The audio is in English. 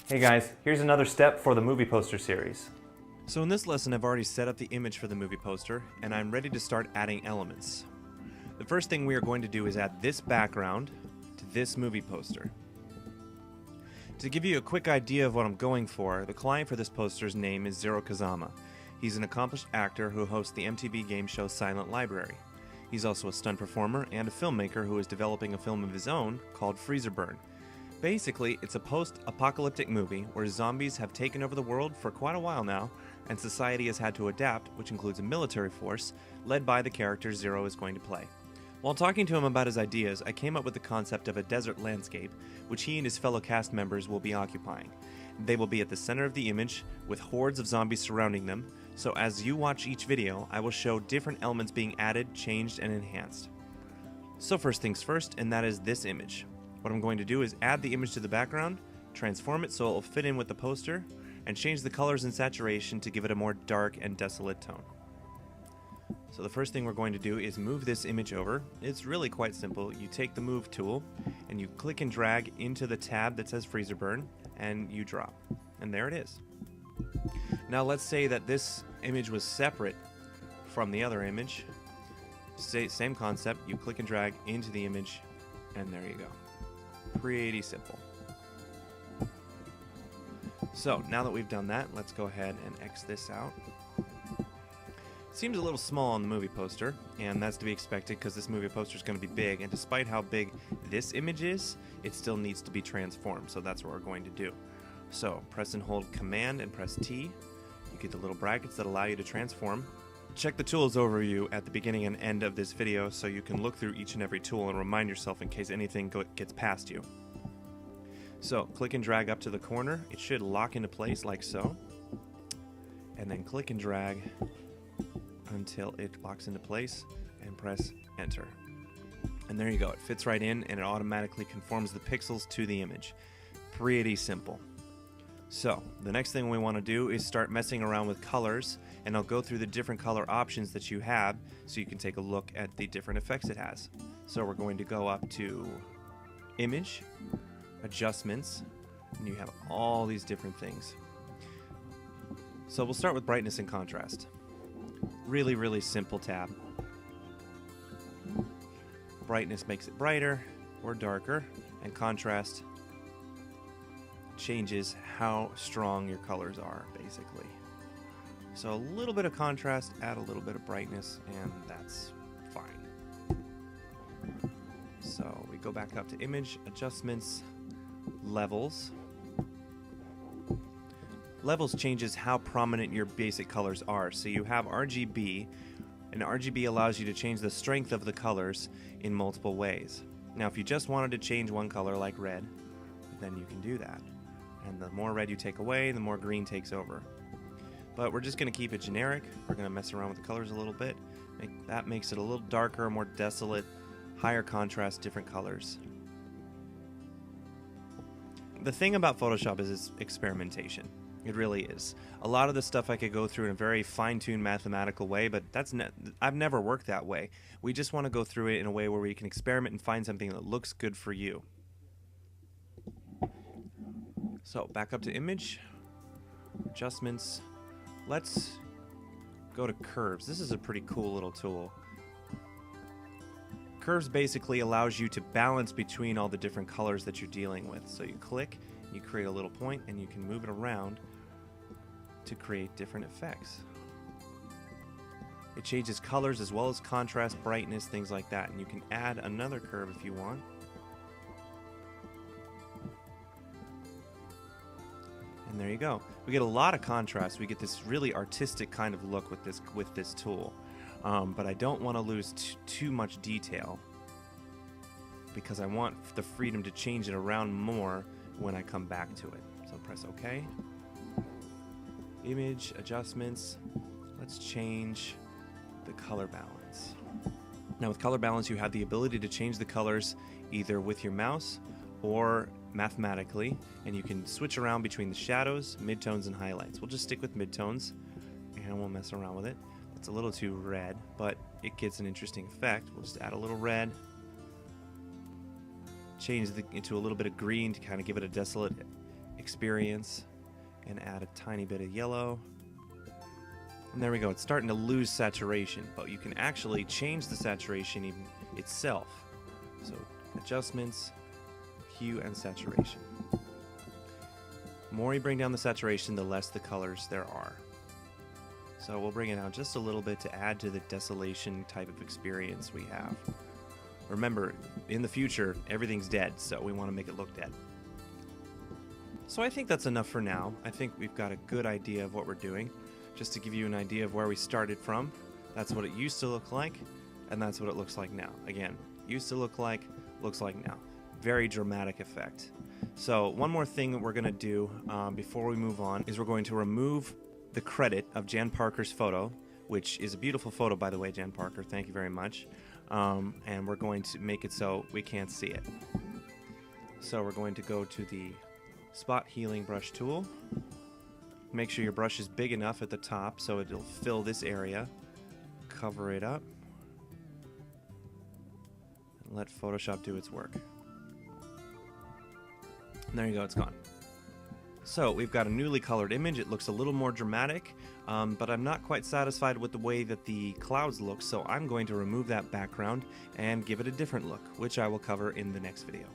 Hey guys, here's another step for the movie poster series. So in this lesson I've already set up the image for the movie poster, and I'm ready to start adding elements. The first thing we are going to do is add this background to this movie poster. To give you a quick idea of what I'm going for, the client for this poster's name is Zero Kazama. He's an accomplished actor who hosts the MTV game show Silent Library. He's also a stunt performer and a filmmaker who is developing a film of his own called Freezer Burn. Basically, it's a post-apocalyptic movie where zombies have taken over the world for quite a while now, and society has had to adapt, which includes a military force led by the character Zero is going to play. While talking to him about his ideas, I came up with the concept of a desert landscape, which he and his fellow cast members will be occupying. They will be at the center of the image, with hordes of zombies surrounding them, so as you watch each video, I will show different elements being added, changed, and enhanced. So first things first, and that is this image. What I'm going to do is add the image to the background, transform it so it will fit in with the poster, and change the colors and saturation to give it a more dark and desolate tone. So the first thing we're going to do is move this image over. It's really quite simple. You take the move tool and you click and drag into the tab that says Freezer Burn, and you drop. And there it is. Now let's say that this image was separate from the other image. Same concept, you click and drag into the image, and there you go. Pretty simple. So now that we've done that, let's go ahead and X this out. Seems a little small on the movie poster, and that's to be expected because this movie poster is going to be big, and despite how big this image is, it still needs to be transformed, so that's what we're going to do. So press and hold Command and press T. You get the little brackets that allow you to transform. Check the tools overview at the beginning and end of this video so you can look through each and every tool and remind yourself in case anything gets past you. So click and drag up to the corner. It should lock into place like so. And then click and drag until it locks into place and press enter. And there you go. It fits right in and it automatically conforms the pixels to the image. Pretty simple. So the next thing we want to do is start messing around with colors, and I'll go through the different color options that you have so you can take a look at the different effects it has. So we're going to go up to Image, Adjustments, and you have all these different things. So we'll start with Brightness and Contrast. Really simple tab. Brightness makes it brighter or darker, and contrast changes how strong your colors are, basically. So a little bit of contrast, add a little bit of brightness, and that's fine. So we go back up to Image, Adjustments, Levels. Levels changes how prominent your basic colors are. So you have RGB, and RGB allows you to change the strength of the colors in multiple ways. Now if you just wanted to change one color like red, then you can do that. And the more red you take away, the more green takes over. But we're just going to keep it generic. We're going to mess around with the colors a little bit. That makes it a little darker, more desolate, higher contrast, different colors. The thing about Photoshop is its experimentation. It really is. A lot of the stuff I could go through in a very fine-tuned mathematical way, but I've never worked that way. We just want to go through it in a way where we can experiment and find something that looks good for you. So back up to Image, Adjustments. Let's go to Curves. This is a pretty cool little tool. Curves basically allows you to balance between all the different colors that you're dealing with. So you click, you create a little point, and you can move it around to create different effects. It changes colors as well as contrast, brightness, things like that. And you can add another curve if you want. And there you go. We get a lot of contrast. We get this really artistic kind of look with this tool. But I don't want to lose too much detail because I want the freedom to change it around more when I come back to it. So press OK. Image, Adjustments. Let's change the color balance. Now with color balance, you have the ability to change the colors either with your mouse or mathematically, and you can switch around between the shadows, midtones, and highlights. We'll just stick with midtones, and we'll mess around with it. It's a little too red, but it gets an interesting effect. We'll just add a little red, change it to a little bit of green to kind of give it a desolate experience and add a tiny bit of yellow. And there we go. It's starting to lose saturation, but you can actually change the saturation even itself. So adjustments, hue, and saturation. The more you bring down the saturation, the less the colors there are. So we'll bring it down just a little bit to add to the desolation type of experience we have. Remember, in the future, everything's dead, so we want to make it look dead. So I think that's enough for now. I think we've got a good idea of what we're doing. Just to give you an idea of where we started from, that's what it used to look like, and that's what it looks like now. Again, used to look like, looks like now. Very dramatic effect. So one more thing that we're going to do before we move on is we're going to remove the credit of Jan Parker's photo, which is a beautiful photo, by the way, Jan Parker. Thank you very much. And we're going to make it so we can't see it. So we're going to go to the spot healing brush tool. Make sure your brush is big enough at the top so it'll fill this area. Cover it up. And let Photoshop do its work. And there you go, it's gone. So we've got a newly colored image. It looks a little more dramatic, but I'm not quite satisfied with the way that the clouds look, so I'm going to remove that background and give it a different look, which I will cover in the next video.